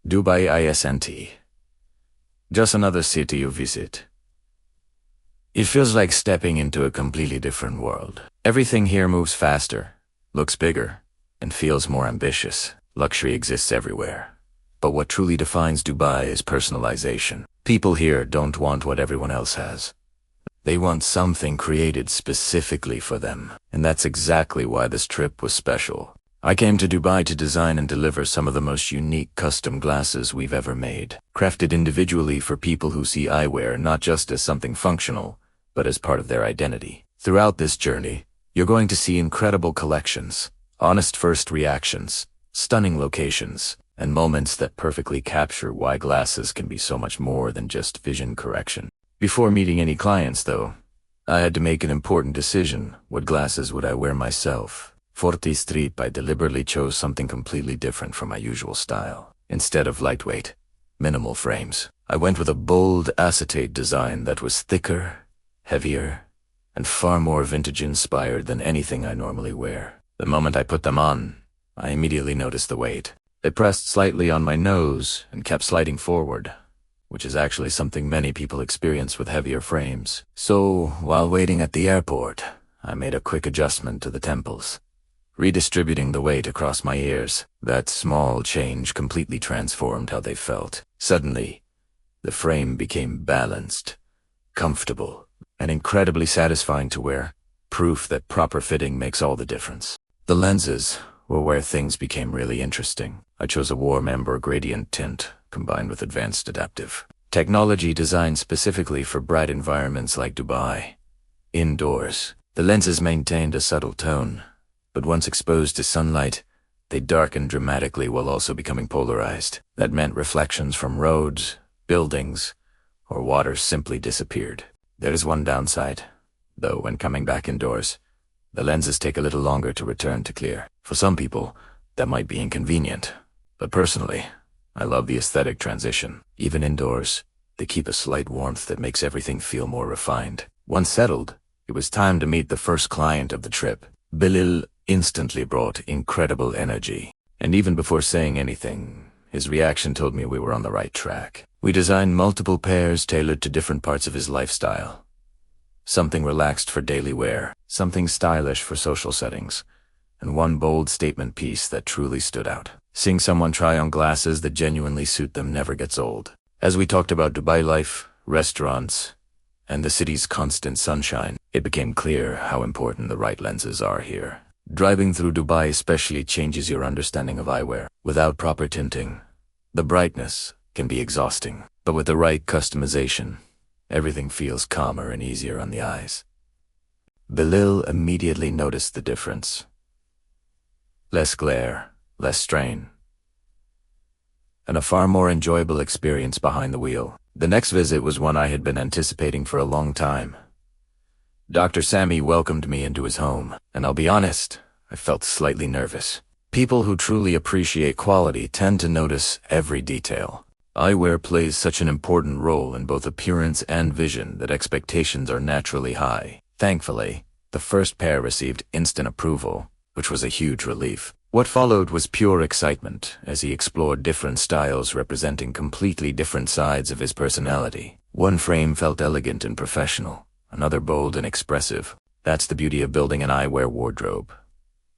Dubai ISNT. Just another city you visit. It feels like stepping into a completely different world. Everything here moves faster, looks bigger, and feels more ambitious. Luxury exists everywhere. But what truly defines Dubai is personalization. People here don't want what everyone else has. They want something created specifically for them. And that's exactly why this trip was special. I came to Dubai to design and deliver some of the most unique custom glasses we've ever made. Crafted individually for people who see eyewear not just as something functional, but as part of their identity. Throughout this journey, you're going to see incredible collections, honest first reactions, stunning locations, and moments that perfectly capture why glasses can be so much more than just vision correction. Before meeting any clients, though, I had to make an important decision. What glasses would I wear myself? For this trip, I deliberately chose something completely different from my usual style. Instead of lightweight, minimal frames, I went with a bold acetate design that was thicker, heavier, and far more vintage-inspired than anything I normally wear. The moment I put them on, I immediately noticed the weight. They pressed slightly on my nose and kept sliding forward, which is actually something many people experience with heavier frames. So, while waiting at the airport, I made a quick adjustment to the temples, redistributing the weight across my ears. That small change completely transformed how they felt. Suddenly, the frame became balanced, comfortable, and incredibly satisfying to wear, proof that proper fitting makes all the difference. The lenses were where things became really interesting. I chose a warm amber gradient tint combined with advanced adaptive technology designed specifically for bright environments like Dubai. Indoors, the lenses maintained a subtle tone, but once exposed to sunlight, they darkened dramatically while also becoming polarized. That meant reflections from roads, buildings, or water simply disappeared. There is one downside, though. When coming back indoors, the lenses take a little longer to return to clear. For some people, that might be inconvenient, but personally, I love the aesthetic transition. Even indoors, they keep a slight warmth that makes everything feel more refined. Once settled, it was time to meet the first client of the trip. Bilal instantly brought incredible energy, and even before saying anything, his reaction told me we were on the right track. We designed multiple pairs tailored to different parts of his lifestyle. Something relaxed for daily wear, something stylish for social settings, and one bold statement piece that truly stood out. Seeing someone try on glasses that genuinely suit them never gets old. As we talked about Dubai life, restaurants, and the city's constant sunshine, it became clear how important the right lenses are here. Driving through Dubai especially changes your understanding of eyewear. Without proper tinting, the brightness can be exhausting, but with the right customization, everything feels calmer and easier on the eyes. Bilal immediately noticed the difference. Less glare, less strain, and a far more enjoyable experience behind the wheel. The next visit was one I had been anticipating for a long time. Dr. Sami welcomed me into his home, and I'll be honest, I felt slightly nervous. People who truly appreciate quality tend to notice every detail. Eyewear plays such an important role in both appearance and vision that expectations are naturally high. Thankfully, the first pair received instant approval, which was a huge relief. What followed was pure excitement as he explored different styles representing completely different sides of his personality. One frame felt elegant and professional, another bold and expressive. That's the beauty of building an eyewear wardrobe.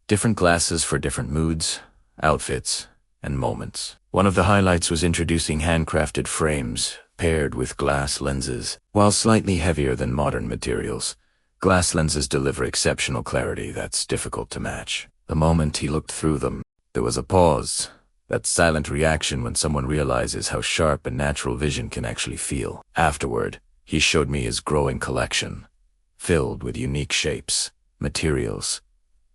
Different glasses for different moods, outfits, and moments. One of the highlights was introducing handcrafted frames paired with glass lenses. While slightly heavier than modern materials, glass lenses deliver exceptional clarity that's difficult to match. The moment he looked through them, there was a pause, that silent reaction when someone realizes how sharp and natural vision can actually feel. Afterward, he showed me his growing collection, filled with unique shapes, materials,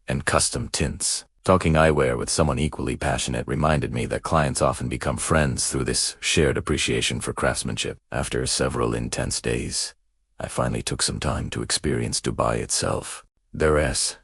and custom tints. Talking eyewear with someone equally passionate reminded me that clients often become friends through this shared appreciation for craftsmanship. After several intense days, I finally took some time to experience Dubai itself. There is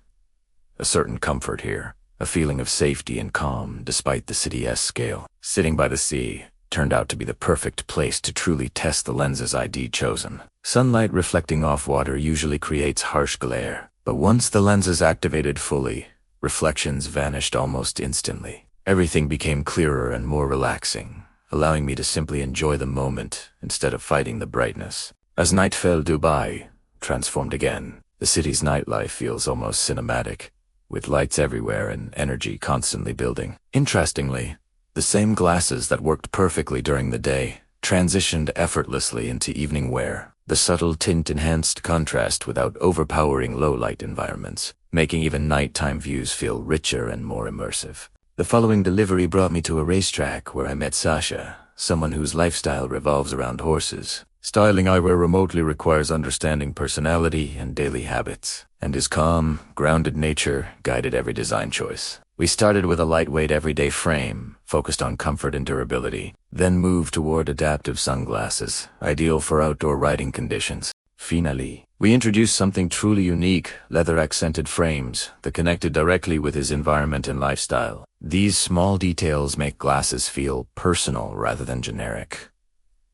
a certain comfort here, a feeling of safety and calm despite the city's scale. Sitting by the sea turned out to be the perfect place to truly test the lenses I'd chosen. Sunlight reflecting off water usually creates harsh glare, but once the lenses activated fully, reflections vanished almost instantly. Everything became clearer and more relaxing, allowing me to simply enjoy the moment instead of fighting the brightness. As night fell, Dubai transformed again. The city's nightlife feels almost cinematic, with lights everywhere and energy constantly building. Interestingly, the same glasses that worked perfectly during the day transitioned effortlessly into evening wear. The subtle tint enhanced contrast without overpowering low-light environments, making even nighttime views feel richer and more immersive. The following delivery brought me to a racetrack where I met Sasha, someone whose lifestyle revolves around horses. Styling eyewear remotely requires understanding personality and daily habits, and his calm, grounded nature guided every design choice. We started with a lightweight everyday frame, focused on comfort and durability, then moved toward adaptive sunglasses, ideal for outdoor riding conditions. Finally, we introduced something truly unique, leather-accented frames that connected directly with his environment and lifestyle. These small details make glasses feel personal rather than generic.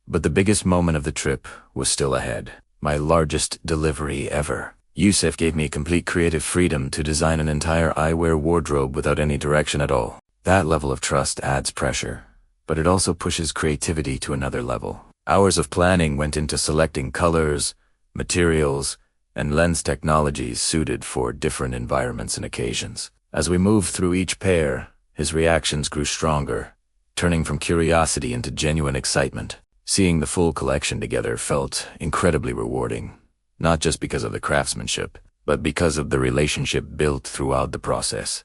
But the biggest moment of the trip was still ahead. My largest delivery ever. Youssef gave me complete creative freedom to design an entire eyewear wardrobe without any direction at all. That level of trust adds pressure, but it also pushes creativity to another level. Hours of planning went into selecting colors, materials, and lens technologies suited for different environments and occasions. As we moved through each pair, his reactions grew stronger, turning from curiosity into genuine excitement. Seeing the full collection together felt incredibly rewarding, not just because of the craftsmanship, but because of the relationship built throughout the process.